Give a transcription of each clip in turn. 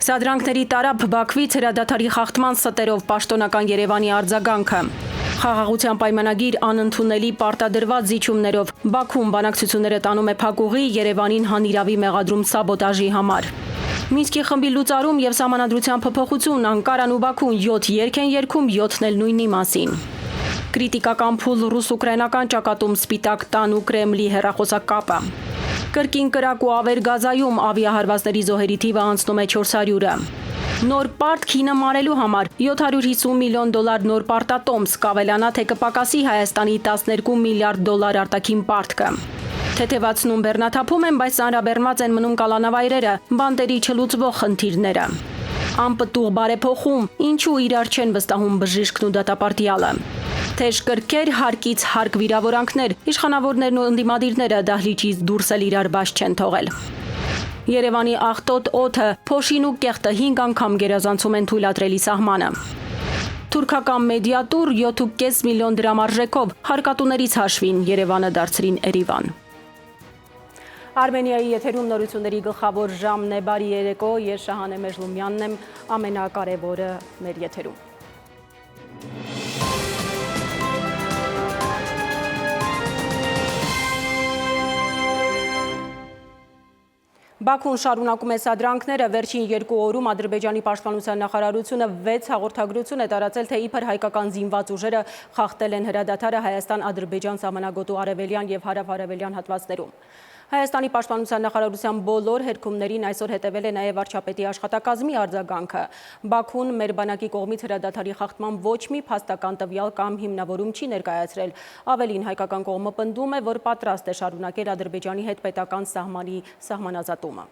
Սադրանքների տարափ Բաքվից հրադադարի խախտման ստերով պաշտոնական Երևանի արձագանքը։ Խաղաղության պայմանագիր անընդունելի պարտադրված զիջումներով Բաքուն բանակցությունները տանում է փակուղի Երևանին հանիրավի մեղադրում սաբոտաժի համար։ Մինսկի խմբի լուծարում եւ սահմանադրության փոփոխություն Անկարան ու Բաքուն 7 երգ են երգում 7-ն էլ նույնի մասին։ Կրիտիկական փուլ ռուս-ուկրաինական ճակատում Սպիտակ տան ու Կրեմլի հեռախոսակապը։ Կրկին կրակ ու Ավեր-Գազայում ավիահարվածների զոհերի թիվը անցնում է 400-ը։ Նոր պարտք հինը մարելու համար 750 միլիոն դոլար նոր պարտատոմս կավելանա, թե կպակասի Հայաստանի 12 միլիարդ դոլար արտաքին պարտքը։ Թեթևացնում բեռնաթափում են, բայց ծանրաբեռնված են մնում կալանավայրերը, բանտերի չլուծվող խնդիրները։ Անպտուղ բարեփոխում, ինչու իրար չեն վստահում բժիշկն ու դատապարտյալը։ Թեժ կրքեր, հարկից հարկ վիրավորանքներ, իշխանավորներն ու ընդդիմադիրները դահլիճից դուրս էլ իրար բաց չեն թողել։ Երևանի աղտոտ օդը, փոշին ու կեղտը 5 անգամ գերազանցում են թույլատրելի սահմանը։ Թուրքական մեդիատուր 7.5 միլիոն դրամ արժեքով հարկատուներից հաշվին Երևանը դարձրին Էրիվան։ Արմենիայի եթերում նորությունների գլխավոր ժամն է, բարի երեկո, ես Շահանե Մեժլումյանն եմ, ամենակարևորը մեր եթերում։ Բաքուն շարունակում է սադրանքները, վերջին 2 օրում Ադրբեջանի պաշտպանության նախարարությունը 6 հաղորդագրություն է տարածել, թե իբր հայկական զինված ուժերը խախտել են հրադադարը Հայաստան-Ադրբեջան սահմանագոտու արևելյան եւ հարավ-արևելյան հատվածներում։ Հայաստանի պաշտպանության նախարարության բոլոր հերքումներին այսօր հետևել է նաև վարչապետի աշխատակազմի արձագանքը։ Բաքուն մեր բանակի կողմից հրադադարի խախտման ոչ մի փաստական տվյալ կամ հիմնավորում չի ներկայացրել։ Ավելին, հայկական կողմը պնդում է, որ պատրաստ է շարունակել Ադրբեջանի հետ պետական սահմանի սահմանազատումը։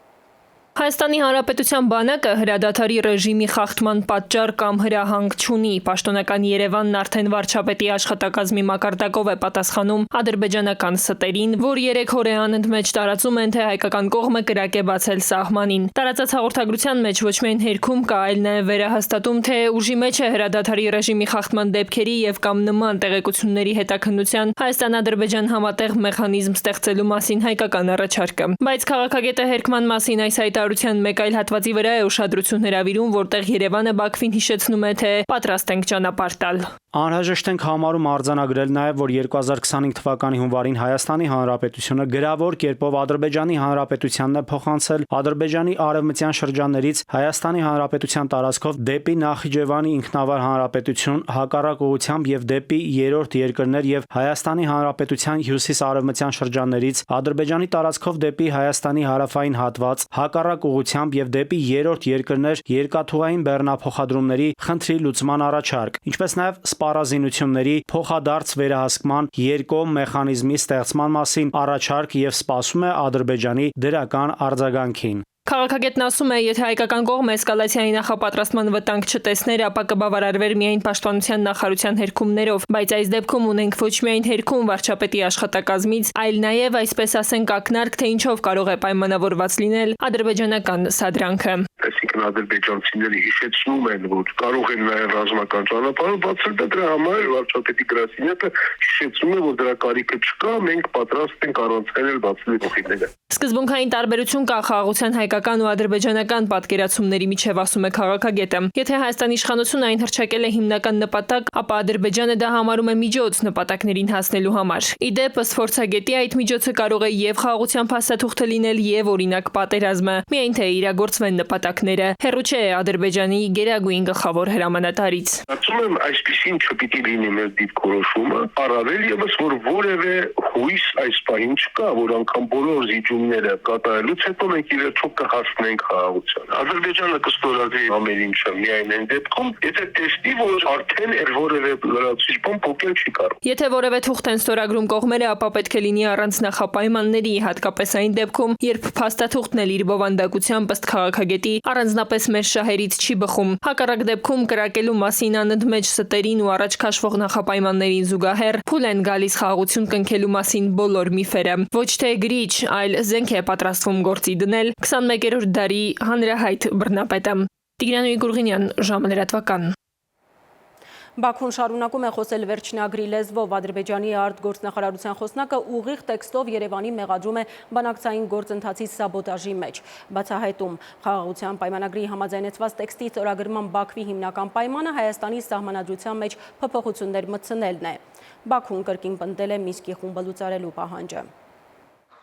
Հայաստանի Հանրապետության բանակը հրադադարի ռեժիմի խախտման պատճառ կամ հրահանգ չունի։ Պաշտոնական Երևանն արդեն վարչապետի աշխատակազմի մակարդակով է պատասխանում ադրբեջանական ստերին, որ 3 օր է անընդմեջ տարածում են, թե հայկական կողմը կրակ է բացել սահմանին։ Տարածած հաղորդագրության մեջ ոչ միայն հերքում կա, այլ նաև վերահաստատում, թե ուժի մեջ է հրադադարի ռեժիմի խախտման դեպքերի եւ կամ նման տեղեկությունների հետաքննության Հայաստան-Ադրբեջան համատեղ մեխանիզմ ստեղծելու մասին հայկական առաջարկը։ Բայց քաղաքագետը հերքման մասին այս հայտարարության մեկ այլ հատվածի վրա է ուշադրություն հրավիրում, որտեղ Երևանը Բաքվին հիշեցնում է, թե պատրաստ ենք ճանապարհ տալ։ Անհրաժեշտ ենք համարում արձանագրել նաև, որ 2025 թվականի հունվարին Հայաստանի Հանրապետությունը գրավոր կերպով Ադրբեջանի Հանրապետությանն է փոխանցել Ադրբեջանի արևմտյան շրջաններից Հայաստանի Հանրապետության տարածքով դեպի Նախիջևանի ինքնավար հանրապետություն հակառակ ուղղությամբ եւ դեպի երրորդ երկրներ եւ Հայաստանի Հանրապետության հյուսիս-արևմտյան շրջաններից Ադրբեջանի տարածքով դեպի Հայաստանի հարավային հատված հակառակ ուղղությամբ եւ դեպի երրորդ երկրներ երկաթուղային բեռնափոխադրումների խնդրի լուծման առաջարկ, ինչպես նաեւ սպառազինությունների փոխադարձ վերահսկման երկկողմ մեխանիզմի ստեղծման մասին առաջարկ եւ սպասում է Ադրբեջանի դրական արձագանքին։ Քաղաքագետն ասում է, եթե հայկական կողմը էսկալացիայի նախապատրաստման վտանգ չտեսներ, ապա կբավարարվեր միայն պաշտպանության նախարարության հերքումներով, բայց այս դեպքում ունենք ոչ միայն հերքում վարչապետի աշխատակազմից, այլ նաև, այսպես ասենք, ակնարկ, թե ինչով կարող է պայմանավորված լինել ադրբեջանական սադրանքը։ Այսինքն ադրբեջանցիները հիշեցնում են, որ կարող են նաև ռազմական ճանապարհով բացել, դրա համար վարչապետի գրասենյակը հիշեցնում է, որ դրա կարիքը չկա, մենք պատրաստ ենք առանցքել բացել փոխիները։ Սկզբունքային տարբերություն կա խաղաղության հայկական ու ադրբեջանական պատկերացումների միջև, ասում է քաղաքագետը։ Եթե Հայաստանի իշխանությունը այն հռչակել է հիմնական նպատակ, ապա Ադրբեջանը դա համարում է միջոց նպատակներին հասնելու համար։ Ի դեպ, ըստ փորձագետի, այդ միջոցը կարող է եւ խաղաղության փաստաթուղթը լինել եւ օրինակ պատերազմը, միայն թե իրագործվեն նպատակները։ Հեռու չէ Ադրբեջանի գերագույն գլխավոր հրամանատարից։ Կարծում եմ այսպեսին չպիտի լինի մեր դիրքորոշումը, առավել եւս որ որևէ հույս այս պահին չկա, որ անգամ բոլոր զիջումները կատարելուց հետո մենք ի վերջո կհասնենք խաղաղության։ Ադրբեջանը կստորագրի ամեն ինչը միայն այն դեպքում, եթե տեսնի, որ արդեն որևէ լրացուցիչ բան փոխել չի կարող։ Եթե որևէ թուղթ են ստորագրում կողմերը, ապա պետք է լինի առանց նախապայմանների, հատկապես այն դեպքում, երբ փաստաթուղթն էլ իր բովանդակությամբ ըստ քաղաքագետի առանձնապես մեր շահերից չի բխում։ Հակառակ դեպքում կրակելու մասին անընդմեջ ստերին ու առաջ քաշվող նախապայմաններին զուգահեռ փուլ են գալիս խաղաղություն կնքելու մասին բոլոր միֆերը։ Ոչ թե գրիչ, այլ զենք է պատրաստվում գործի դնել 21-րդ դարի հանրահայտ բռնապետը։ Տիգրան Գուրգինյան, ժամը լրատվական։ Բաքուն շարունակում է խոսել վերջնագրի լեզվով։ Ադրբեջանի արտգործնախարարության խոսնակը ուղիղ տեքստով Երևանի մեղադրում է բանակցային գործընթացի սաբոտաժի մեջ։ Բացահայտում խաղաղության պայմանագրի համաձայնեցված տեքստի ստորագրման Բաքվի հիմնական պայմանը Հայաստանի սահմանադրության մեջ փոփոխություններ մտցնելն է։ Բաքուն կրկին պնդել է Մինսկի խումբը լուծարելու պահանջը։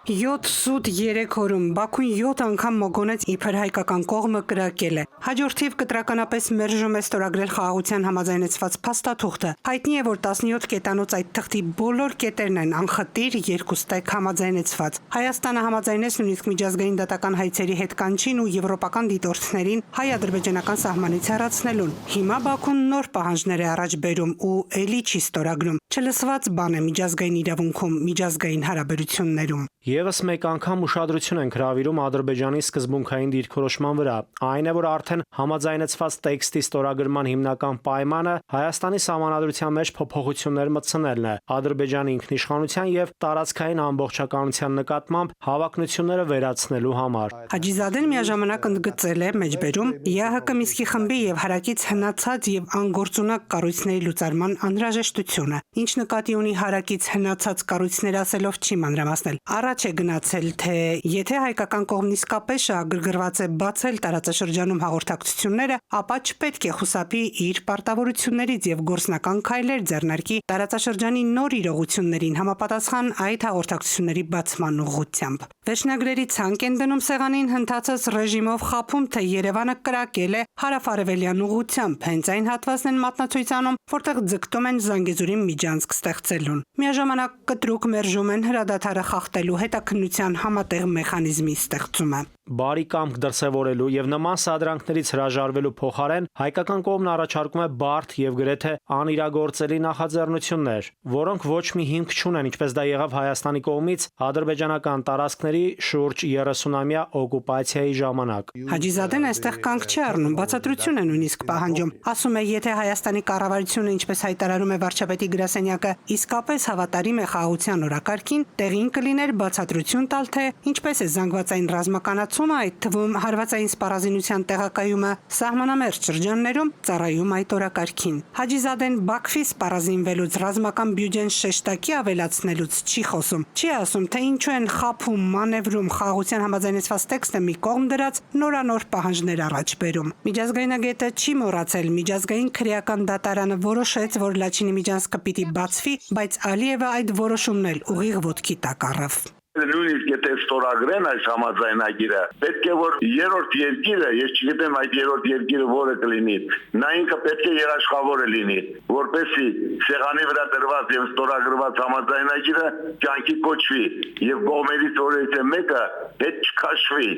7 սուտ 3 օրում Բաքուն 7 անգամ մոգոնեց իբր հայկական կողմը կրակել է։ Հաջորդիվ կտրականապես մերժում է ստորագրել խաղաղության համաձայնեցված փաստաթուղթը։ Հայտնի է, որ 17 կետանոց այդ թղթի բոլոր կետերն են անխտիր, երկուստեք համաձայնեցված։ Հայաստանը համաձայնեց նույնիսկ միջազգային դատական հայցերի հետ կանչին ու եվրոպական դիտորդներին հայ-ադրբեջանական սահմանից հեռացնելուն։ Հիմա Բաքուն նոր պահանջներ է առաջ բերում ու էլի չի ստորագրում։ Չլսված բան է միջազգային իրավունքում, միջազգային հարաբերություններում։ Եվս մեկ անգամ ուշադրություն են հրավիրում Ադրբեջանի սկզբունքային դիրքորոշման վրա, այն է, որ արդեն համաձայնեցված տեքստի ստորագրման հիմնական պայմանը Հայաստանի սահմանադրության մեջ փոփոխություններ մտցնելն է, Ադրբեջանի ինքնիշխանության եւ տարածքային ամբողջականության նկատմամբ հավակնությունները վերացնելու համար։ Հաջիզադեն միաժամանակ ընդգծել է մեջբերում ԵԱՀԿ Մինսկի խմբի եւ հարակից հնացած եւ անգործունակ կառույցների լուծարման անհրաժեշտությունը, ինչ նկատի ունի հարակից հնացած կառույցներ ասելով չի մանրամասնել։ Առաջ է գնացել, թե եթե հայկական կողմն իսկապես շահագրգռված է բացել տարածաշրջանում հաղորդակցությունները, ապա չպետք է խուսափի իր պարտավորություններից եւ գործնական քայլեր ձեռնարկի տարածաշրջանի նոր իրողություններին համապատասխան այդ հաղորդակցությունների բացման ուղղությամբ։ Վերջնագրերի ցանկ են դնում սեղանին հնդածած ռեժիմով խափում, թե Երևանը կրակել է հարավարևելյան ուղղությամբ, հենց այն հատվածն են մատնացույց անում, որտեղ ձգտում են Զանգեզուրի միջանցք ստեղծելուն։ Միաժամանակ կտրուկ մերժում են հրադադարը խախտելու հետաքննության համատեղ մեխանիզմի ստեղծումը։ Բարի կամք դրսևորելու եւ նման սադրանքներից հրաժարվելու փոխարեն հայկական կողմն առաջարկում է բարդ եւ գրեթե անիրագործելի նախաձեռնություններ, որոնք ոչ մի հիմք չունեն, ինչպես դա եղավ Հայաստանի կողմից ադրբեջանական տարածքների շուրջ 30-ամյա օկուպացիայի ժամանակ։ Հաջիզադեն այստեղ կանգ չի առնում, բացատրություն է նույնիսկ պահանջում։ Ասում է, եթե Հայաստանի կառավարությունը, ինչպես հայտարարում է վարչապետի գրասենյակը, իսկապես հավատարիմ է խաղաղության օրակարգին, տեղին կլիներ բացատրություն տալ, թե ինչպես է զանգվածային ռազմականացումը, այդ թվում հարվածային սպառազինության տեղակայումը սահմանամերձ շրջաններում ծառայում այդ օրակարգին։ Հաջիզադեն Բաքվի սպառազինվելուց ռազմական բյուջեն շեշտակի ավելացնելուց չի խոսում։ Չի ասում, թե ինչու են խափում, մանևրում խաղաղության համաձայնեցված տեքստը մի կողմ դրած նորանոր պահանջներ առաջ բերում։ Միջազգայնագետը չի մոռացել, միջազգային քրեական դատարանը որոշեց, որ Լաչինի միջանցքը պիտի բացվի, բայց Ալիևը այդ որոշումն էլ ուղիղ ոտքի տակ առավ։ Նույնիսկ եթե ստորագրեն այս համաձայնագիրը, պետք է որ երրորդ երկիրը, ես չգիտեմ այդ երրորդ երկիրը որը կլինի, նա ինքը պետք է երաշխավորը լինի, որպեսզի սեղանի վրա դրված եւ ստորագրված համաձայնագիրը կյանքի կոչվի եւ կողմերից որևէ մեկը հետ չքաշվի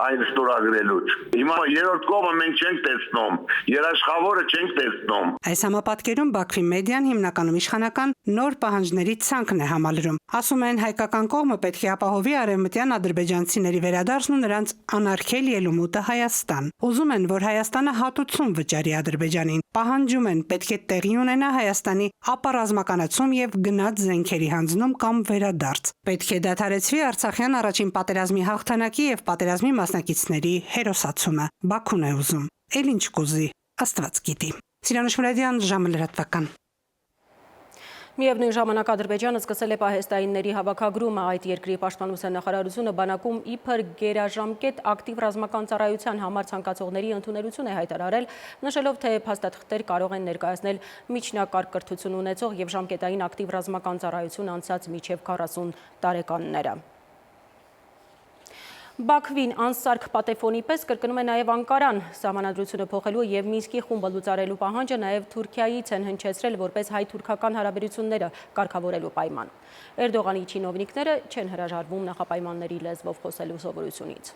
այն ստորագրելուց։ Հիմա երրորդ կողմը մենք չենք տեսնում, երաշխավորը չենք տեսնում։ Այս համապատկերում Բաքվի մեդիան հիմնականում իշխանական նոր պահանջների ցանկն է համալրում։ Ասում են հայկական կողմը պետք է ապահովի արևմտյան ադրբեջանցիների վերադարձն ու նրանց անարգել ելումուտը Հայաստան։ Ուզում են, որ Հայաստանը հատուցում վճարի Ադրբեջանին։ Պահանջում են, պետք է տեղի ունենա Հայաստանի ապառազմականացում եւ գնաց զենքերի հանձնում կամ վերադարձ։ Պետք է դադարեցվի Արցախյան առաջին պատերազմի հաղթանակի եւ պատերազմի մասնակիցների հերոսացումը։ Բաքուն է ուզում։ Էլ ինչ կուզի, Աստված գիտի։ Սիրանուշ Մուրադյան, ժամը լրատվական։ Միևնույն ժամանակ Ադրբեջանը սկսել է պահեստայինների հավաքագրումը, այդ երկրի պաշտպանության նախարարությունը բանակում իբր գերաժամկետ ակտիվ ռազմական ծառայության համար ցանկացողների ընդուներություն է հայտարարել, նշելով, թե փաստաթղթեր կարող են ներկայացնել միջնակարգ կրթություն ունեցող եւ ժամկետային ակտիվ ռազմական ծառայություն անցած մինչև 40 տարեկանները։ Բաքվին անսարք պատեֆոնի պես կրկնում է նաև Անկարան, սահմանադրությունը փոխելու եւ Մինսկի խումբը լուծարելու պահանջը նաև Թուրքիայից են հնչեցրել որպես հայ-թուրքական հարաբերությունները կարգավորելու պայման։ Էրդողանի չինովնիկները չեն հրաժարվում նախապայմանների լեզվով խոսելու սովորությունից։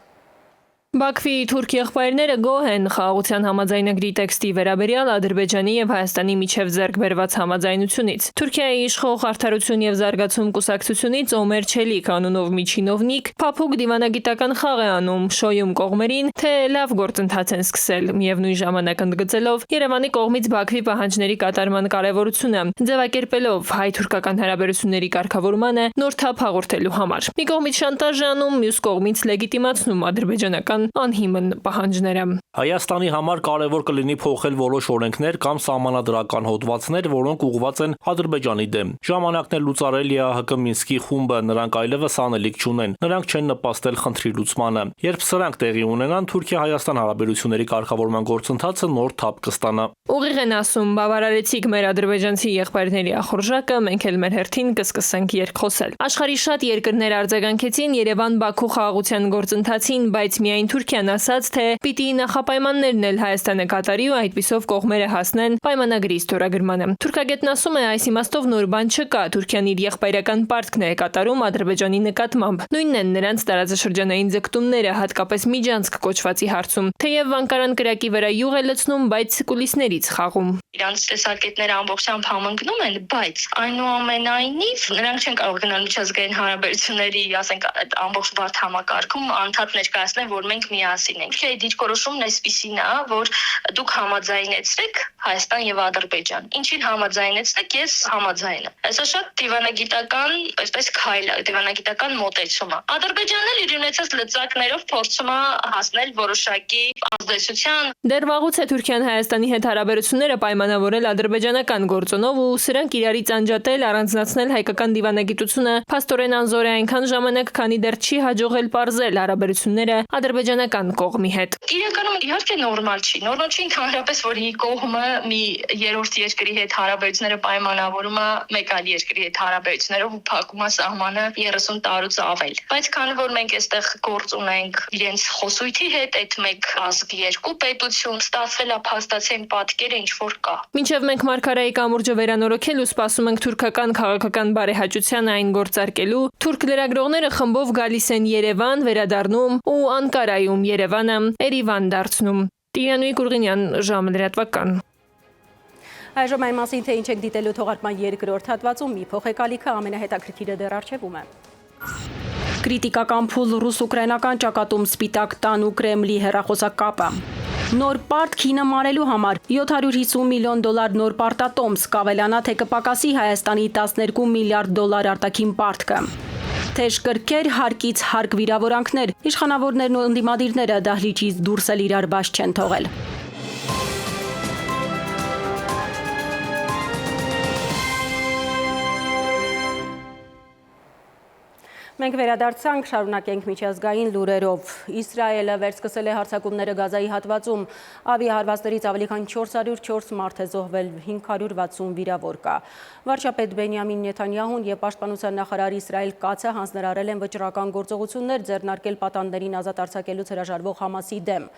Բաքվի թուրք եղբայրները գոհ են խաղաղության համաձայնագրի տեքստի վերաբերյալ Ադրբեջանի եւ Հայաստանի միջև ձեռք բերված համաձայնությունից։ Թուրքիայի իշխող Արդարություն եւ զարգացում կուսակցությունից Օմեր Չելիկ անունով մի չինովնիկ փափուկ դիվանագիտական խաղ է անում, շոյում կողմերին, թե լավ գործընթաց են սկսել, միևնույն ժամանակ ընդգծելով Երևանի կողմից Բաքվի պահանջների կատարման կարևորությունը, ձևակերպելով հայ-թուրքական հարաբերությունների կարգավորմանը նոր թափ հաղորդելու համար։ Մի կողմից շանտաժ անում, մյուս կողմից լեգիտիմացնում ադրբեջանական կոչման անհիմն պահանջները։ Հայաստանի համար կարևոր կլինի փոխել որոշ օրենքներ կամ սահմանադրական հոդվածներ, որոնք ուղղված են Ադրբեջանի դեմ։ Ժամանակն է լուծարել ԵԱՀԿ Մինսկի խումբը, նրանք այլևս անելիք չունեն, նրանք չեն նպաստել խնդրի լուծմանը։ Երբ սրանք տեղի ունենան, Թուրքիա-Հայաստան հարաբերությունների կարգավորման գործընթացը նոր թափ կստանա։ Ուղիղ են ասում, բավարարեցիք մեր ադրբեջանցի եղբայրների ախորժակը, մենք էլ մեր հերթին կսկսենք երկխոսել։ Աշխարհի շատ երկրներ արձագանքեցին Երևան-Բաքու խաղաղության գործընթացին, բայց միայն Թուրքիան ասաց, թե պիտի նախապայմաններն էլ Հայաստանը կատարի ու այդպիսով կողմերը հասնեն պայմանագրի ստորագրմանը։ Թուրքագետն ասում է, այս իմաստով նոր բան չկա, Թուրքիան իր եղբայրական պարտքն է կատարում Ադրբեջանի նկատմամբ։ Նույնն են նրանց տարածաշրջանային ձգտումները, հատկապես Միջանցք կոչվածի հարցում։ Թեև Անկարան կրակի վրա յուղ է լցնում, բայց կուլիսներից խաղում։ Իրանց տեսակետները ամբողջությամբ համընկնում են, բայց այնուամենայնիվ նրանք չեն կարող գնալ միջազգային հարաբերությունների, ասենք, այդ ամբողջ բարդ համակարգում անդադ ներկայացնել, որ մենք միասին ենք։ Թուրքիայի դիրքորոշումն այսպիսին է, որ դուք համաձայնեցրեք Հայաստան եւ Ադրբեջան։ Ինչին համաձայնեցրեք, ես համաձայն եմ։ Այսա շատ դիվանագիտական, այսպես քայլ է, դիվանագիտական մոտեցում է։ Ադրբեջանն էլ իր ունեցած լծակներով փորձում է հասնել որոշակի ազդեցության։ Դեռ վաղուց է Թուրքիան Հայաստանի հետ հարաբերությունները պայմանավորել ադրբեջանական գործոնով ու սրանք իրարից անջատել, առանձնացնել հայկական դիվանագիտությունը փաստորեն անզոր է այնքան ժամանակ, քանի դեռ չի հաջողել պարզել հարաբերությունները ադրբեջանական կողմի հետ։ Իրականում իհարկե նորմալ չի։ Նորմալ չի ընդհանրապես, որ մի կողմը մի երրորդ երկրի հետ հարաբերությունները պայմանավորում է մեկ այլ երկրի հետ հարաբերություններով ու փակում է սահմանը 30 տարուց ավել։ Բայց քանի որ մենք այստեղ գործ ունենք իրենց խոսույթի հետ, այդ մեկ ազգ երկու պետություն, ստացվել է փաստացեն պատկերը ինչ որ կա։ Մինչև մենք Մարգարայի կամուրջը վերանորոգել ու սպասում ենք թուրքական քաղաքական բարեհաճության այն գործարկելու, թուրք լրագրողները խմբով գալիս են Երևան, վերադառնում ու Անկարայում Երևանը Երևան դարձնում։ Տիրանուի Կուրգինյան, ժամը լրատվական։ Այժմ այն մասին, թե ինչ եք դիտելու թողարկման երկրորդ հատվածում, մի փոխեկալիքը ամենահետաքրքիրը դեռ առջևում է։ Կրիտիկական փուլ ռուս-ուկրաինական ճակատում Սպիտակ տան ու Կրեմլի հեռախոսակապը։ Նոր պարտ քինը մարելու համար $750 միլիոն նոր պարտատոմս կավելանա, թե կպակասի Հայաստանի $12 միլիարդ արտաքին պարտքը։ Թեժ կրքեր, հարկից հարկ վիրավորանքներ, իշխանավորներն ու ընդդիմադիրները դահլիճից դուրս էլ իրար բաց չեն թողել։ Մենք վերադարձանք, շարունակենք միջազգային լուրերով։ Իսրայելը վերսկսել է հարձակումները Գազայի հատվածում։ Ավիահարվածներից ավելի քան 404 մարդ է զոհվել, 560 վիրավոր կա։ Վարչապետ Բենյամին Նեթանյահուն եւ պաշտպանության նախարար Իսրայել Կացը հանձնարարել են վճռական գործողություններ ձեռնարկել պատանդներին ազատ արձակելուց հրաժարվող Համասի դեմ։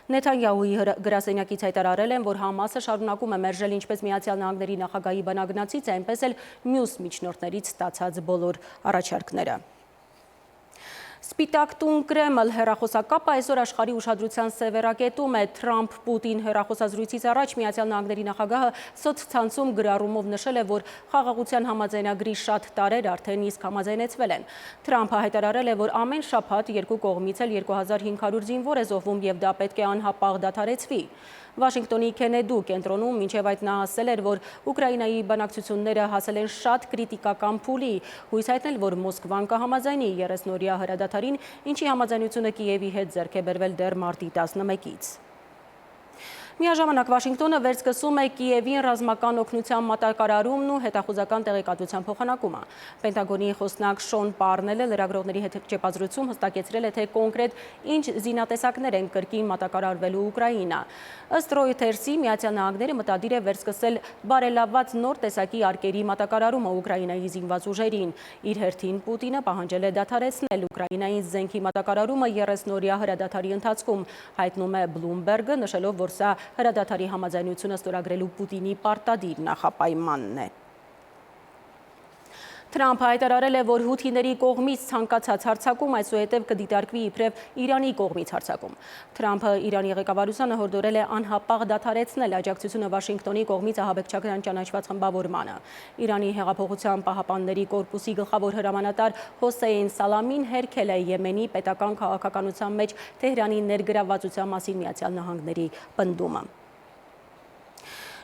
Նեթանյահուի գրասենյակից հայտարարել են, որ Համասը շարունակում է մերժել ինչպես Միացյալ Նահանգների նախագահի բանագնացից, այնպես էլ մյուս միջնորդներից ստացած բոլոր առաջարկները։ Սպիտակ տուն Կրեմլ հեռախոսակապը այսօր աշխարհի ուշադրության սևեռակետում է։ Թրամփ-Պուտին հեռախոսազրույցից առաջ Միացյալ Նահանգների նախագահը սոցցանցում գրառումով նշել է, որ խաղաղության համաձայնագրի շատ տարեր արդեն իսկ համաձայնեցվել են։ Թրամփը հայտարարել է, որ ամեն շաբաթ երկու կողմից էլ 2500 զինվոր է զոհվում եւ դա պետք է անհապաղ դադարեցվի։ Վաշինգտոնի Քենեդու կենտրոնում մինչև այդ նա ասել էր, որ Ուկրաինայի բանակցությունները հասել են շատ կրիտիկական փուլի, հույս հայտնել, որ Մոսկվան կհամաձայնի 30-օրյա հրադադարին, ինչի համաձայնությունը Կիևի հետ ձեռք է բերվել դեռ մարտի 11-ից։ Միաժամանակ Վաշինգտոնը վերսկսում է Կիևին ռազմական օգնության մատակարարումն ու հետախուզական տեղեկատվության փոխանակումը։ Պենտագոնի խոսնակ Շոն Պարնելը լրագրողների հետ ճեպազրույցում հստակեցրել է, թե կոնկրետ ինչ զինատեսակներ են կրկին մատակարարվելու Ուկրաինա։ Ըստ Reuters-ի Միացյալ Նահանգները մտադիր է վերսկսել բարելավված նոր տեսակի արկերի մատակարարումը Ուկրաինայի զինված ուժերին։ Իր հերթին Պուտինը պահանջել է դադարեցնել Ուկրաինային զենքի մատակարարումը 30-օրյա հրադադարի ընթացքում, հայտնում է Bloomberg-ը, նշելով, որ սա հրադադարի համաձայնությունը ստորագրելու Պուտինի պարտադիր նախապայմանն է։ Թրամփը հայտարարել է, որ հութիների կողմից ցանկացած հարձակում այսուհետև կդիտարկվի իբրև Իրանի կողմից հարձակում։ Թրամփը Իրանի ղեկավարությանը հորդորել է անհապաղ դադարեցնել աջակցությունը Վաշինգտոնի կողմից ահաբեկչական ճանաչված խմբավորմանը։ Իրանի հեղափոխության պահապանների կորպուսի գլխավոր հրամանատար Հոսեյն Սալամին հերքել է Եմենի պետական քաղաքականության մեջ Թեհրանի ներգրավվածության մասին Միացյալ Նահանգների պնդումը։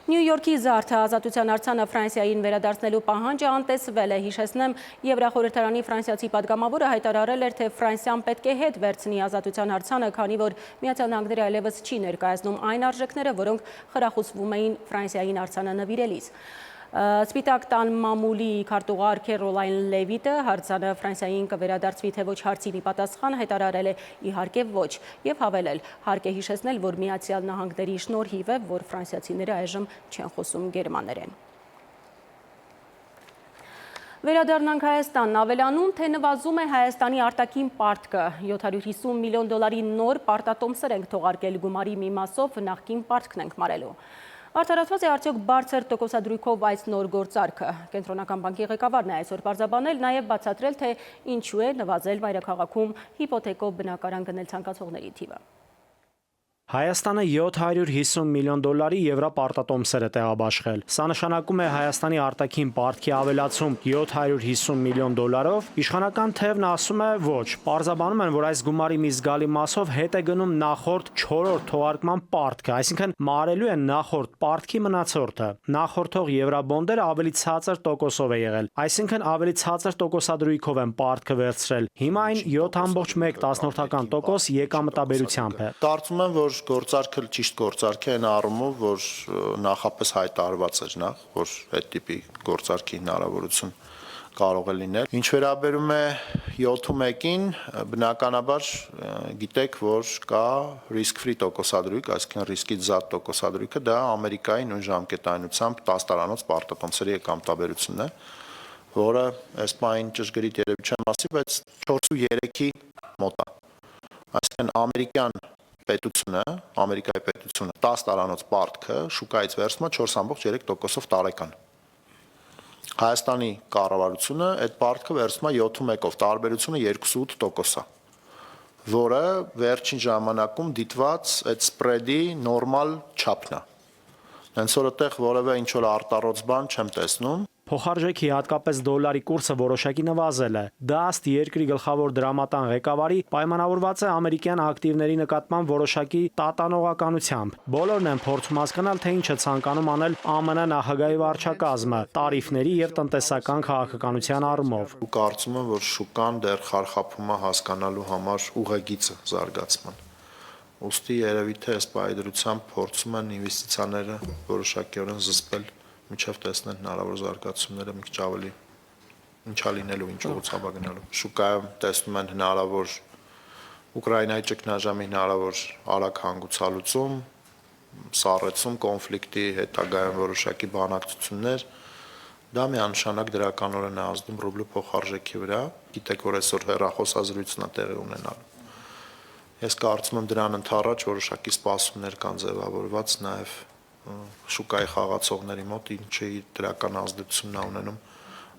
Նյու Յորքի զարդը ազատության արձանը Ֆրանսիային վերադարձնելու պահանջը անտեսվել է, հիշեցնեմ, Եվրախորհրդարանի ֆրանսիացի պատգամավորը հայտարարել էր, թե Ֆրանսիան պետք է հետ վերցնի ազատության արձանը, քանի որ Միացյալ Նահանգները այլևս չի ներկայացնում այն արժեքները, որոնք խրախուսվում էին Ֆրանսիային արձանը նվիրելիս։ Սպիտակ տան մամուլի քարտուղար Քերոլայն Լևիտը արձանը Ֆրանսիային կվերադարձվի, թե ոչ հարցի մի պատասխան հայտարարել է իհարկե ոչ եւ հավելել, հարկ է հիշեցնել, որ Միացյալ Նահանգների շնորհիվ է, որ ֆրանսիացիները այժմ չեն խոսում գերմաներեն։ Վերադառնանք Հայաստան, ավելանում, թե նվազում է Հայաստանի արտաքին պարտքը, 750 միլիոն դոլարի նոր պարտատոմսեր ենք թողարկել գումարի մի մասով, նախկին պարտքն ենք մարելու։ Արդարացված է արդյոք բարձր տոկոսադրույքով այս նոր գործարքը։ Կենտրոնական բանկի ղեկավարն է այսօր պարզաբանել, նաև բացատրել, թե ինչու է նվազել մայրաքաղաքում հիպոթեկով բնակարան գնել ցանկացողների թիվը։ Հայաստանը 750 միլիոն դոլարի եվրոպարտատոմսեր է տեղաբաշխել։ Սա նշանակում է Հայաստանի արտաքին պարտքի ավելացում 750 միլիոն դոլարով։ Իշխանական թևն ասում է ոչ, պարզաբանում են, որ այս գումարի մի զգալի մասով հետ է գնում նախորդ 4-րդ թողարկման պարտքը, այսինքն մարելու են նախորդ պարտքի մնացորդը։ Նախորդող եվրոբոնդերը ավելի ցածր տոկոսով է եղել, այսինքն ավելի ցածր տոկոսադրույքով են պարտքը վերցրել։ Հիմա այն 7.1% եկամտաբերությամբ է։ Կարծում եմ, որ գործարքը ճիշտ գործարք է այն առումով, որ նախապես հայտարարված էր նախ, որ այդ տիպի գործարքի հնարավորություն կարող է լինել։ Ինչ վերաբերում է 7.1-ին, բնականաբար գիտեք, որ կա risk-free տոկոսադրույք, այսինքն ռիսկից զատ տոկոսադրույքը, դա Ամերիկայի նույն ժամկետայնությամբ 10 տարանոց պարտատոմսերի եկամտաբերությունն է, որը այս պահին ճշգրիտ երևի չեմ ասի, բայց 4.3-ի մոտ է։ Այսինքն Ամերիկայի պետությունը 10 տարանոց պարտքը շուկայից վերցնում է 4.3%-ով տարեկան։ Հայաստանի կառավարությունը այդ պարտքը վերցնում է 7.1-ով, տարբերությունը 2.8% է, որը վերջին ժամանակում դիտված այդ սպրեդի նորմալ չափն է։ Հենց որ այդտեղ որևէ ինչ որ արտառոց բան չեմ տեսնում։ Փոխարժեքի հատկապես դոլարի կուրսը որոշակի նվազել է։ Դա ըստ երկրի գլխավոր դրամատան ղեկավարի պայմանավորված է ամերիկյան ակտիվների նկատմամբ որոշակի տատանողականությամբ։ Բոլորն են փորձում հասկանալ, թե ինչ է ցանկանում անել ԱՄՆ նախագահի վարչակազմը տարիֆների եւ տնտեսական քաղաքականության առումով։ Ու կարծում եմ, որ շուկան դեռ խարխափում է հասկանալու համար ուղեգիծը զարգացման։ Ոստի երևի թե այս պայդրությամբ փորձում են ինվեստիցիաները որոշակիորեն զսպել, մինչև տեսնեն հնարավոր զարգացումները մի քիչ ավելի ինչա լինելու, ինչ ուղղությամբ գնալու։ Շուկայում տեսնում են հնարավոր Ուկրաինայի ճգնաժամի հնարավոր արագ հանգուցալուծում, սառեցում կոնֆլիկտի հետագայում որոշակի բանակցություններ, դա միանշանակ դրականորեն է ազդում ռուբլու փոխարժեքի վրա։ Գիտեք, որ այսօր հեռախոսազրույցն է տեղի ունենալու։ Ես կարծում եմ դրան ընդառաջ որոշակի սպասումներ կան ձևավորված նաև շուկայի խաղացողների մոտ, ինչի դրական ազդեցությունն է ունենում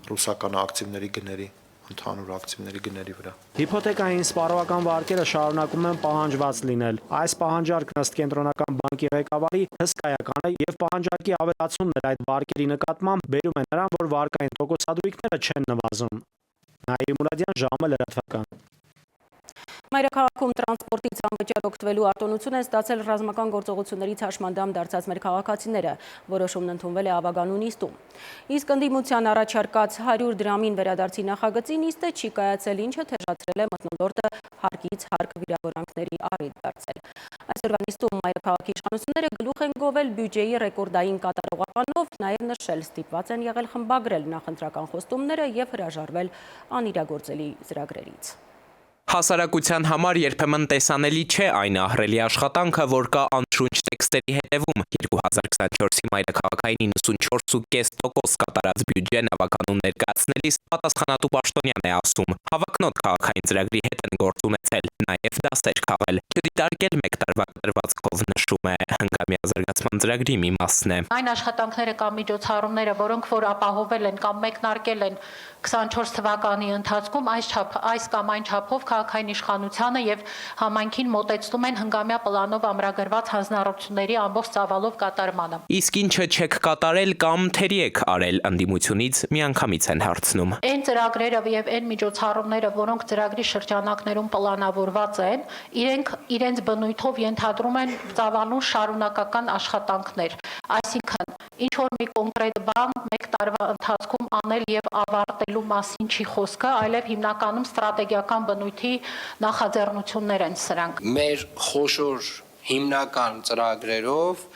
ռուսական ակտիվների գների, ընդհանուր ակտիվների գների վրա։ Հիպոթեկային սպառողական վարկերը շարունակում են պահանջված լինել։ Այս պահանջարկն ըստ կենտրոնական բանկի ղեկավարի հսկայական է եւ պահանջարկի ավելացումն այդ վարկերի նկատմամբ բերում է նրան, որ վարկային տոկոսադրույքները չեն նվազում։ Նաիր Մուրադյան, ժամը լրատվական։ Մայրաքաղաքում տրանսպորտից անվճար օգտվելու արտոնություն են ստացել ռազմական գործողություններից հաշմանդամ դարձած մեր քաղաքացիները, որոշումն ընդունվել է Ավագանու նիստում։ Իսկ ընդդիմության առաջարկած 100 դրամին վերադարձի նախագծի նիստը չի կայացել, ինչը թեժացրել է մթնոլորտը հարկից հարկ վիրավորանքների առիթ դարձել։ Այսօրվա նիստում մայրաքաղաքի իշխանությունները գլուխ են գովել բյուջեի ռեկորդային կատարողականով, նաև նշել ստիպված են եղել խմբագրել նախընտրական խոստումները եւ հրաժարվել անիրագործելի ծրագրերից։ Հասարակության համար երբեմն տեսանելի չէ այն ահռելի աշխատանքը, որ կա անշունչ տեքստերի հետևում։ 2024-ի մայրաքաղաքային 94.5% կատարած բյուջեն Ավագանուն ներկայացնելիս պատասխանատու պաշտոնյան է ասում. հավակնոտ քաղաքային ծրագրի հետ են գործ ունեցել, նաև դասեր քաղել, չդիտարկել մեկ տարվա կտրվածքով, նշում է հնգամյա զարգացման ծրագրի մի մասն է։ Այն աշխատանքները կամ միջոցառումները, որոնք որ ապահովել են կամ մեկնարկել են 24 թվականի ընթացքում, այս կամ այն չափով քաղաքային իշխանությանը եւ համայնքին մոտեցնում են հնգամյա պլանով ամրագրված հանձնառությունների ամբողջ ծավալով կատարմանը։ Իսկ ինչը չեք կատարել կամ թերի եք արել, ընդդիմությունից միանգամից են հարցնում։ Այն ծրագրերը եւ այն միջոցառումները, որոնք ծրագրի շրջանակներում պլանավորված են, իրենց բնույթով ենթադրում են ծավալուն շարունակական աշխատանքներ, այսինքն Ինչ որ մի կոնկրետ բան մեկ տարվա ընթացքում անել եւ ավարտելու մասին չի խոսքը, այլև հիմնականում ստրատեգիական բնույթի նախաձեռնություններ են սրանք։ Մեր խոշոր հիմնական ծրագրերով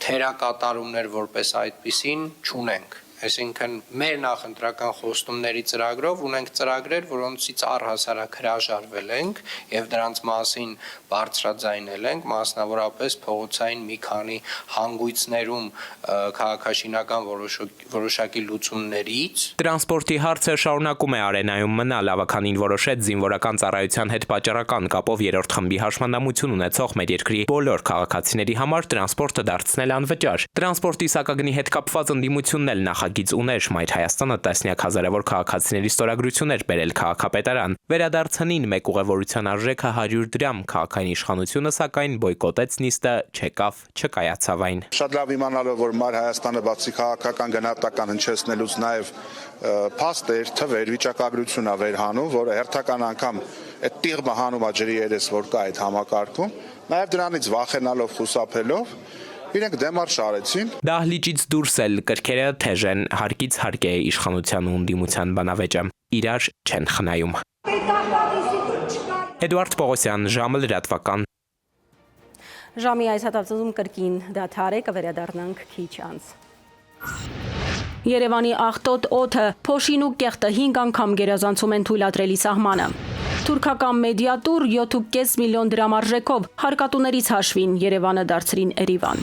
թերակատարումներ որպես այդպիսին չունենք։ Այսինքն մեր նախընտրական խոստումների ծրագրով ունենք ծրագրեր, որոնցից առհասարակ հրաժարվել ենք եւ դրանց մասին բարձրաձայնել ենք, մասնավորապես փողոցային մի քանի հանգույցներում քաղաքաշինական որոշակի լուծումներից։ Տրանսպորտի հարցը շարունակում է արենայում մնալ, ավականին որոշեց զինվորական ծառայության հետ պատճառական կապով երրորդ խմբի հաշմանդամություն ունեցող մեր երկրի բոլոր քաղաքացիների համար տրանսպորտը դարձնել անվճար։ Տրանսպորտի սակագնի հետ կապված ընդդիմությունն էլ նախագիծ ուներ Մայր Հայաստանը տասնյակ հազարավոր քաղաքացիների ստորագրություններ բերել քաղաքապետարան։ Վերադարձանին մեկ ուղևորության արժեքը 100 դրամ, քաղաքային իշխանությունը սակայն բոյկոտեց նիստը, չեկավ, չկայացավ այն։ Շատ լավ իմանալով, որ Մայր Հայաստանը բացի քաղաքական գնահատական հնչեցնելուց նաև փաստեր, թվեր, վիճակագրություն ա վերհանում, որը հերթական անգամ այդ տիղմը հանում ա ջրի երես, որ կա այդ համակարգում, նաև դրանից վախենալով, խուսափելով իրենք դեմարշ արեցին։ Դահլիճից դուրս էլ կրքերը թեժ են, հարկից հարկ է իշխանության ու ընդդիմության բանավեճը, իրար չեն խնայում։ Էդուարդ Պողոսյան, ժամը լրատվական։ Ժամի այս հատվածում կրկին դադար է, կվերադառնանք քիչ անց։ Երևանի աղտոտ օդը, փոշին ու կեղտը 5 անգամ գերազանցում են թույլատրելի սահմանը։ Թուրքական մեդիատուր 7.5 միլիոն դրամ արժեքով հարկատուներից հաշվին Երևանը դարձրին Էրիվան։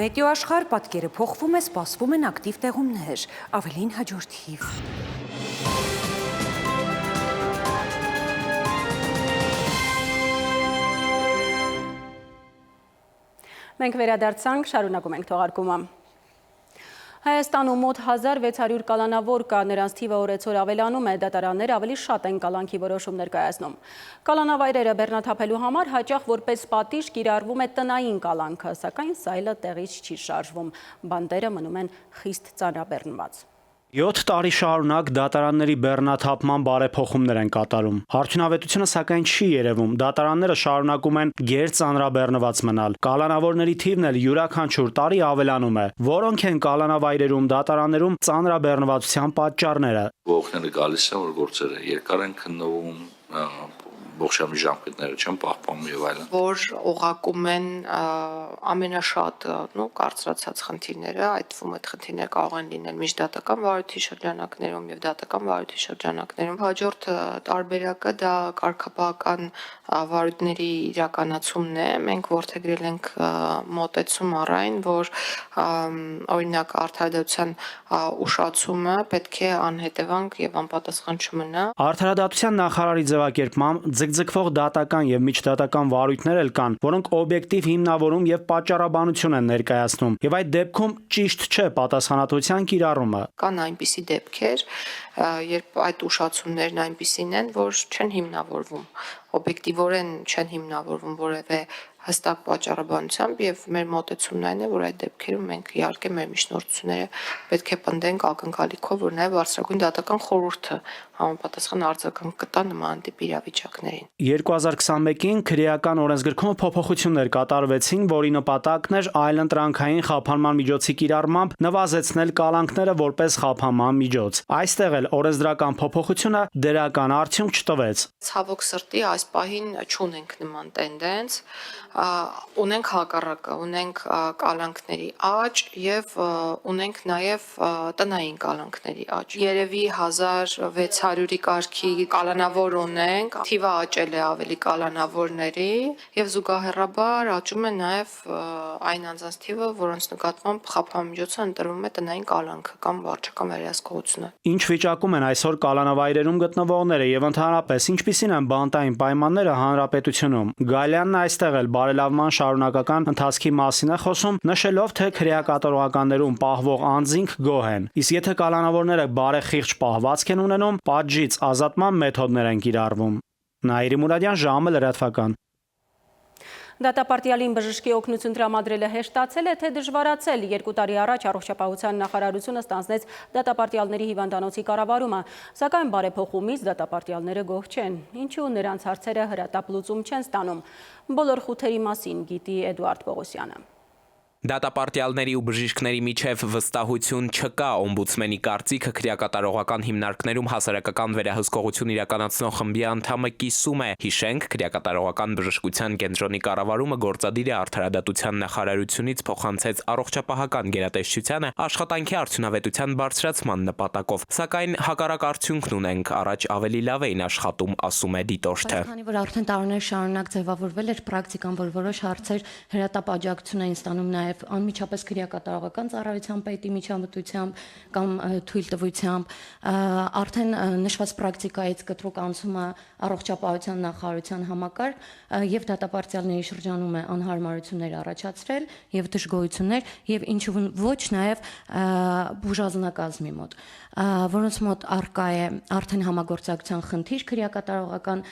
Մետեո աշխարհ պատկերը փոխվում է, սպասվում են ակտիվ տեղումներ, ավելին հաջորդ հիվ։ Մենք վերադարձանք, շարունակում ենք թողարկումը։ Հայաստանում մոտ 1600 կալանավոր կա, նրանց թիվը օրեցօր ավելանում է, դատարաններ ավելի շատ են կալանքի որոշումներ կայացնում։ Կալանավայրերը բեռնաթափելու համար հաճախ որպես պատիժ կիրառվում է տնային կալանքը, սակայն սայլը տեղից չի շարժվում, բանտերը մնում են խիստ ծանրաբեռնված։ 7 տարի շարունակ դատարանների բեռնաթափման բարեփոխումներ են կատարում։ Արդյունավետությունը սակայն չի երևում։ Դատարանները շարունակում են գերծանրաբեռնված մնալ։ Կալանավորների թիվն էլ յուրաքանչյուր տարի ավելանում է։ Որոնք են կալանավայրերում, դատարաններում ծանրաբեռնվածության պատճառները։ Ողջները գալիս են, որ գործերը երկար են քննվում, ողջամի ժամկետները չեն պահպանում եւ այլն։ Որ օղակում են ամենաշատ կարծրացած խնդիրները, այդ թվում այդ խնդիրները կարող են լինել միջդատական վարույթի շրջանակներում եւ դատական վարույթի շրջանակներում։ Հաջորդ տարբերակը դա կարգապահական վարույթների իրականացումն է։ Մենք որդեգրել ենք մոտեցում առ այն, որ օրինակ արդարադատության ուշացումը պետք է անհետևանք եւ անպատասխան չմնա։ Արդարադատության նախարարի ձևակերպմամբ ձգձգվող դատական եւ միջդատական վարույթներ էլ կան, որոնք օբյեկտիվ հիմնավորում եւ պատճառաբանություն են ներկայացնում, եւ այդ դեպքում ճիշտ չէ պատասխանատվության կիրառումը։ Կան այնպիսի դեպքեր, երբ այդ ուշացումներն այնպիսին են, որ չեն հիմնավորվում, օբյեկտիվորեն չեն հիմնավորվում որևէ հստակ պատճառաբանությամբ եւ մեր մոտեցումն այն է, որ այդ դեպքերում մենք իհարկե մեր միջնորդությունները պետք է պնդենք ակնկալիքով, որ նաեւ բարձրագույն դատական խորհուրդը համապատասխան արձագանք կտա նման տիպ իրավիճակներին։ 2021-ին քրեական օրենսգրքում փոփոխություններ կատարվեցին, որի նպատակն էր այլընտրանքային խափանման միջոցի կիրառմամբ նվազեցնել կալանքները որպես խափանման միջոց։ Այստեղ էլ օրենսդրական փոփոխությունը դրական արդյունք չտվեց։ Ցավոք սրտի այս պահին չունենք նման տենդենց, ունենք հակառակը, ունենք կալանքների աճ եւ ունենք նաեւ տնային կալանքների աճ։ Երևի 1600-ի կարգի կալանավոր ունենք, թիվը աճել է ավելի կալանավորների եւ զուգահեռաբար աճում է նաեւ այն անձանց թիվը, որոնց նկատմամբ խափամիջոցը ընտրվում է տնային կալանքը կամ վարչական վերահսկողությունը։ Ինչ վիճակում են այսօր կալանավայրերում գտնվողները եւ ընդհանրապես ինչպիսին են բանտային պայմանները հանրապետությունում։ Գալյանն այստեղ էլ բարելավման շարունակական ընթացքի մասին է խոսում, նշելով, թե քրեակատարողականներում պահվող անձինք գոհ են։ Իսկ եթե կալանավորները բարեխիղճ պահվածք են ունենում, պատժից ազատման մեթոդներ են կիրառվում։ Նաիրի Մուրադյան, ժամը լրատվական։ Դատապարտյալին բժշկի օգնություն տրամադրելը հեշտացել է, թե դժվարացել։ 2 տարի առաջ առողջապահության նախարարությունը ստանձնեց դատապարտյալների հիվանդանոցի կառավարումը, սակայն բարեփոխումից դատապարտյալները գոհ չեն, ինչու նրանց հարցերը հրատապ լուծում չեն ստանում։ Բոլոր խութերի մասին գիտի Էդուարդ Պողոսյանը։ Դատապարտյալների ու բժիշկների միջև վստահություն չկա, օմբուդսմենի կարծիքը քրեակատարողական հիմնարկներում հասարակական վերահսկողություն իրականացնող խմբի անդամը կիսում է։ Հիշենք, քրեակատարողական բժշկության կենտրոնի կառավարումը գործադիր է արդարադատության նախարարությունից փոխանցեց առողջապահական գերատեսչությանը աշխատանքի արդյունավետության բարձրացման նպատակով, սակայն հակառակ արդյունքն ունենք, առաջ ավելի լավ էին աշխատում, ասում է դիտորդը։ Քանի որ արդեն տարիներ շարունակ ձևավորվել էր պրակտիկան, որ որոշ հարցեր հրատապ էին ստանում նաև անմիջապես քրեակատարողական ծառայության պետի միջամտությամբ կամ թույլտվությամբ, արդեն նշված պրակտիկայից կտրուկ անցում է առողջապահության նախարարության համակարգ եւ դատապարտյալների շրջանում է անհարմարություններ առաջացրել եւ դժգոհություններ եւ ինչու ոչ նաեւ բուժազնակազմի մոտ, որոնց մոտ արկա է արդեն համագործակցության խնդիր քրեակատարողական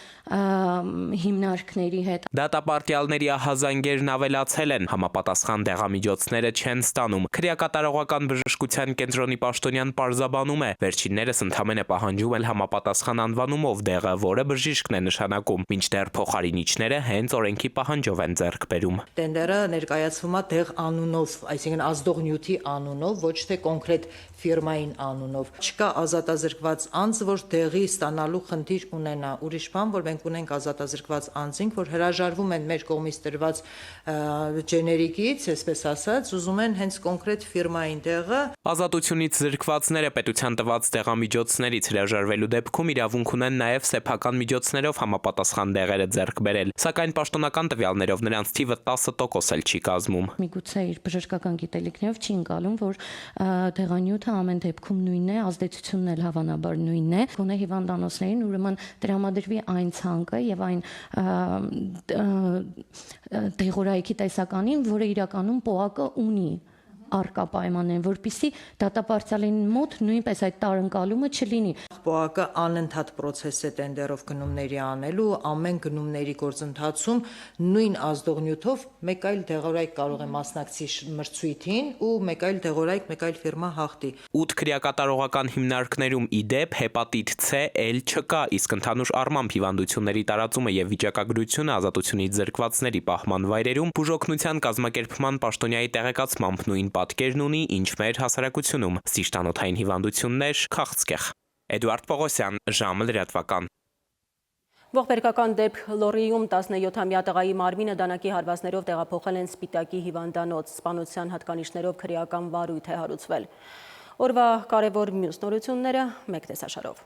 հիմնարկների հետ։ Դատապարտյալների ահազանգերն ավելացել են, համապատասխան դեղամիջոցները չեն ստանում։ Քրեակատարողական բժշկության կենտրոնի պաշտոնյան պարզաբանում է, վերջիններս ընդամենը պահանջում են համապատասխան անվանումով դեղը, որը բժիշկն է նշանակում, մինչդեռ փոխարինիչները հենց օրենքի պահանջով են ձեռք բերում։ Տենդերը ներկայացվում է դեղ անունով, այսինքն ազդող նյութի անունով, ոչ թե կոնկրետ ֆիրմային անունով։ Չկա ազատազրկված անձ, որ դեղի ստանալու խնդիր ունենա։ Ուրիշ բան, որ մենք ունենք ազատազրկված անձինք, որ հրաժարվում են մեր կողմից տրված ջեներիկից, այսպես ասած, ուզում են հենց կոնկրետ ֆիրմային դեղը։ Ազատությունից զրկվածները պետության տված դեղամիջոցներից հրաժարվելու դեպքում իրավունք ունեն նաև սեփական միջոցներով համապատասխան դեղերը ձեռք բերել, սակայն պաշտոնական տվյալներով նրանց թիվը 10% էլ չի կազմում։ Միգուցե իր բժշկական գիտելիքներով չի ընկալում, որ դեղանյութը ամեն դեպքում նույնն է, ազդեցությունն էլ հավանաբար նույնն է։ Գոնե հիվանդանոցներին ուրեմն տրամադրվի այն ցանկը եւ այն դեղորայքի տեսականին, որը իրականում ՊՕԱԿ-ը ունի արկա պայմաններն, որպեսզի դատապարտյալին մոտ նույնպես այդ տարընկալումը չլինի։ ՊՕԱԿ-ը անընդհատ process է տենդերով գնումների անելու, ամեն գնումների գործընթացում նույն ազդող նյութով մեկ այլ դեղորայք կարող է մասնակցի մրցույթին ու մեկ այլ դեղորայք, մեկ այլ ֆիրմա հաղթի։ 8 քրեակատարողական հիմնարկներում իդեպ հեպատիտ C էլ չկա, իսկ ընդհանուր առմամբ հիվանդությունների տարածումը եւ վիճակագրությունը ազատությունից զրկվածների պահման վայրերում բուժօգնության կազմակերպման պաշտոնյայի տեղեկացմամբ նույն պատկերն ունի, ինչ մեր հասարակությունում։ Սիրտանոթային հիվանդություններ, քաղցկեղ։ Էդուարդ Պողոսյան, ժամը լրատվական։ Ողբերգական դեպք Լոռիում 17-ամյա տղայի մարմինը դանակի հարվածներով տեղափոխել են Սպիտակի հիվանդանոց, սպանության հատկանիշներով քրեական վարույթ է հարուցվել։ Օրվա կարևոր մյուս նորությունները մեկ տեսաշարով։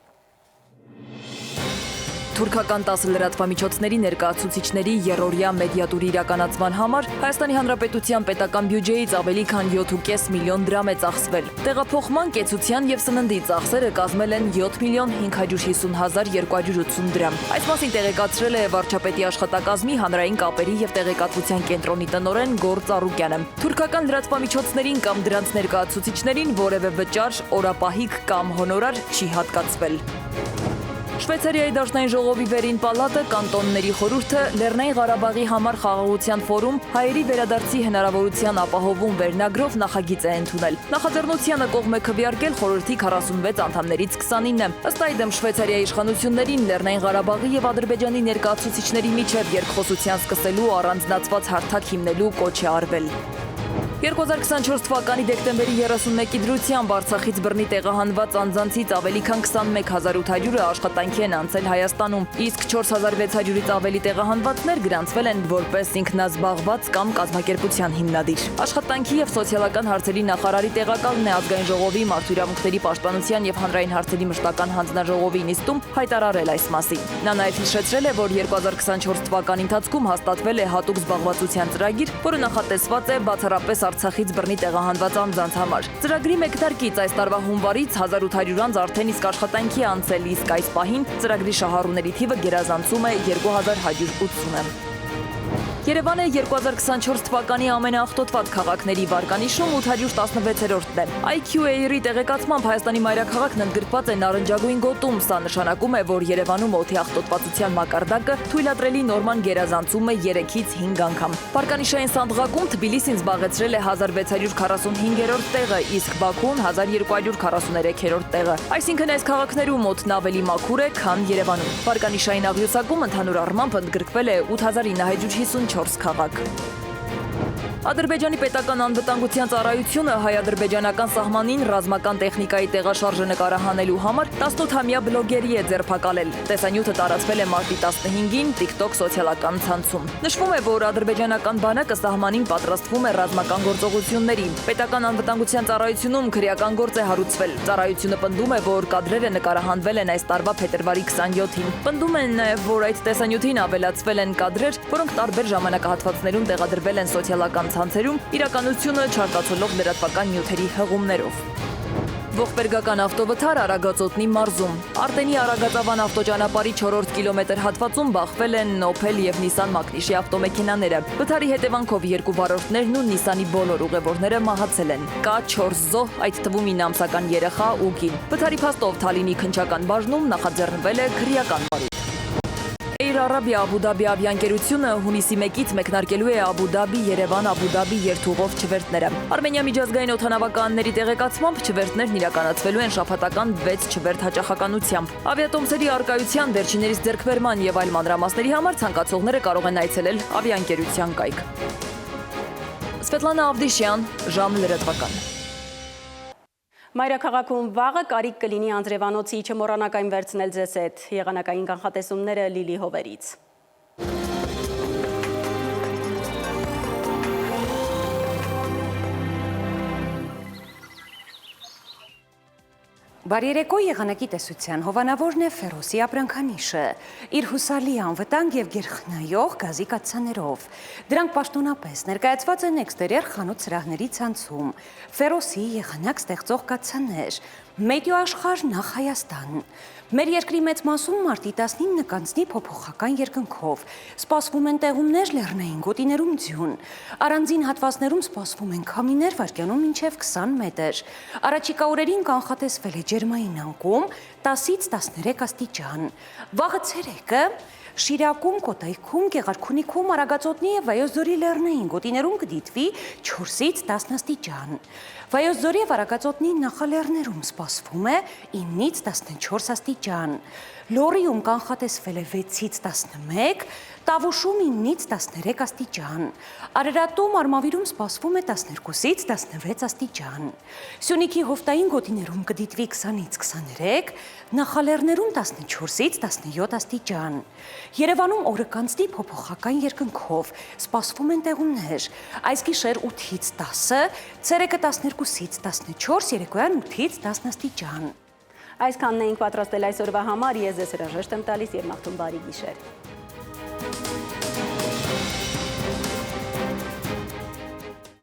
Թուրքական 10 լրատվամիջոցների ներկայացուցիչների երրորդյա մեդիատուրի իրականացման համար Հայաստանի Հանրապետության պետական բյուջեից ավելի քան 7.5 միլիոն դրամ է ծախսվել։ Տեղափոխման, կեցության եւ սննդի ծախսերը կազմել են 7.550.280 դրամ։ Այս մասին տեղեկացրել է վարչապետի աշխատակազմի հանրային կապերի եւ տեղեկատվության կենտրոնի տնօրեն Գոր Ծառուկյանը։ Թուրքական լրատվամիջոցներին կամ դրանց ներկայացուցիչներին որևէ վճար, օրապահիկ կամ հոնորար չի հատկացվել։ Շվեյցարիայի դաշնային ժողովի վերին պալատը, կանտոնների խորհուրդը, Լեռնային Ղարաբաղի համար խաղաղության ֆորում հայերի վերադարձի հնարավորության ապահովում վերնագրով նախագիծ է ընդունել։ Նախաձեռնությանը կողմ է քվեարկել խորհրդի 46 անդամներից 29-ը։ Ըստ այդմ Շվեյցարիայի իշխանություններին Լեռնային Ղարաբաղի եւ Ադրբեջանի ներկայացուցիչների միջև երկխոսության սկսելու առանձնացված հարթակ հիմնելու կոչ է արվել։ 2024 թվականի դեկտեմբերի 31-ի դրությամբ Արցախից բռնի տեղահանված անձանցից ավելի քան 21800-ը աշխատանքի են անցել Հայաստանում, իսկ 4600-ից ավելի տեղահանվածներ գրանցվել են որպես ինքնազբաղված կամ կազմակերպության հիմնադիր։ Աշխատանքի եւ սոցիալական հարցերի նախարարի տեղակալն է ազգային ժողովի մարդու իրավունքների պաշտպանության եւ հանրային հարցերի մշտական հանձնաժողովի նիստում հայտարարել այս մասին։ Նա նաեւ հիշեցրել է, որ 2024 թվականի ընթացքում հաստատվել է հատուկ զբաղվածության ծրագիր, որը նախատեսված է բացառապես Արցախից բռնի տեղահանված անձանց համար։ Ծրագրի մեկնարկից այս տարվա հունվարից 1800 անձ արդեն իսկ աշխատանքի անցել, իսկ այս պահին ծրագրի շահառուների թիվը գերազանցում է 2180-ը։ Երևանը 2024 թվականի ամենաաղտոտված քաղաքների վարկանիշում 816-րդն է։ IQAir-ի տեղեկացմամբ Հայաստանի մայրաքաղաքն ընդգրկված է նարնջագույն գոտում, սա նշանակում է, որ Երևանում օդի աղտոտվածության մակարդակը թույլատրելի նորման գերազանցում է 3-ից 5 անգամ։ Վարկանիշային սանդղակում Թբիլիսին զբաղեցրել է 1645-րդ տեղը, իսկ Բաքուն 1243-րդ տեղը։ Այսինքն այս քաղաքներում օդն ավելի մաքուր է, քան Երևանում։ Վարկանիշային աղյուսակում ընդհանուր առմամբ ընդգրկվել է 8954 քաղաք։ Ադրբեջանի պետական անվտանգության ծառայությունը հայ-ադրբեջանական սահմանին ռազմական տեխնիկայի տեղաշարժը նկարահանելու համար 18-ամյա բլոգերի է ձերբակալել։ Տեսանյութը տարածվել է մարտի 15-ին TikTok սոցիալական ցանցում։ Նշվում է, որ ադրբեջանական բանակը սահմանին պատրաստվում է ռազմական գործողությունների։ Պետական անվտանգության ծառայությունում քրեական գործ է հարուցվել։ Ծառայությունը պնդում է, որ կադրերը նկարահանվել են այս տարվա փետրվարի 27-ին։ Պնդում են նաև, որ այդ տեսանյութին ավելացվել են կադրեր, որոնք տարբեր ժամանակահատվածներում տեղադրվել են սոցիալական ցանցերում, իրականությունը չարտացոլող լրատվական նյութերի հղումներով։ Ողբերգական ավտովթար Արագածոտնի մարզում։ Արտենի Արագածավան ավտոճանապարհի 4-րդ կիլոմետր հատվածում բախվել են Opel եւ Nissan Magnishի ավտոմեքենաները։ Վթարի հետևանքով երկու վարորդներն ու Nissan-ի բոլոր ուղևորները մահացել են։ Կա 4 զոհ, այդ թվում 9 ամսական երեխա ու կին։ Վթարի փաստով Թալինի քնչական բաժնում նախաձեռնվել է քրեական բարույթ։ Air Arabia Abu Dhabi ավիաընկերությունը հունիսի 1-ից մեկնարկելու է Abu Dhabi-Երևան-Abu Dhabi երթուղով չվերթները։ Արմենիա միջազգային օդանավականների տեղեկացմամբ չվերթներն իրականացվելու են շաբաթական 6 չվերթ հաճախականությամբ։ Ավիատոմսերի առկայության, վերջիններիս ձեռքբերման եւ այլ մանրամասների համար ցանկացողները կարող են այցելել ավիաընկերության կայք։ Սվետլանա Ավդիշյան, ժամ լրատվական։ Մայրաքաղաքում վաղը կարիք կլինի անձրևանոցի չմոռանաք այն վերցնել ձեզ հետ։ Եղանակային կանխատեսումները Լիլի Հովերից։ Բարերեկո եղանակի տեսության հովանավորն է Ֆերոսի ապրանքանիշը, իր հուսալի անվտանգ և գերխնայող գազի կաթսաներով։ Դրանք պաշտոնապես ներկայացված են էքստերիեր խանութ սրահների ցանցում, Ֆերոսի եղանակ ստեղծող կաթսաներ, Մետեո աշխարհ նախ Հայաստան։ Մեր երկրի մեծ մասում մարտի 19-ը կանցնի փոփոխական երկնքով, սպասվում են տեղումներ լեռնային գոտիներում ձյուն, առանձին հատվածներում սպասվում են քամիներ վայրկյանում մինչև 20 մետր։ Առաջիկա օրերին կանխատեսվել է ջերմային անկում 10-ից 13 աստիճան։ Վաղը ցերեկը Շիրակում, Կոտայքում, Գեղարքունիքում, Արագածոտնի և Վայոց-Ձորի լեռնային գոտիներում կդիտվի 4-ից 10 աստիճան։ Վայոց-Ձորի և Արագածոտնի նախալեռներում սպասվում է 9-ից 14 աստիճան։ Լոռիում կանխատեսվել է 6-ից 11, Տավուշում 9-ից 13 աստիճան։ Արարատում, Արմավիրում սպասվում է 12-ից 16 աստիճան։ Սյունիքի հովտային գոտիներում կդիտվի 20-ից 23, նախալեռներում 14-ից 17 աստիճան։ Երևանում օրը կանցնի փոփոխական երկնքով, սպասվում են տեղումներ։ Այս գիշեր 8-ից 10, ցերեկը 12-ից 14, երեկոյան 8-ից 10 աստիճան։ Այսքանն էինք պատրաստել այսօրվա համար, ես ձեզ հրաժեշտ եմ տալիս և մաղթում բարի գիշեր։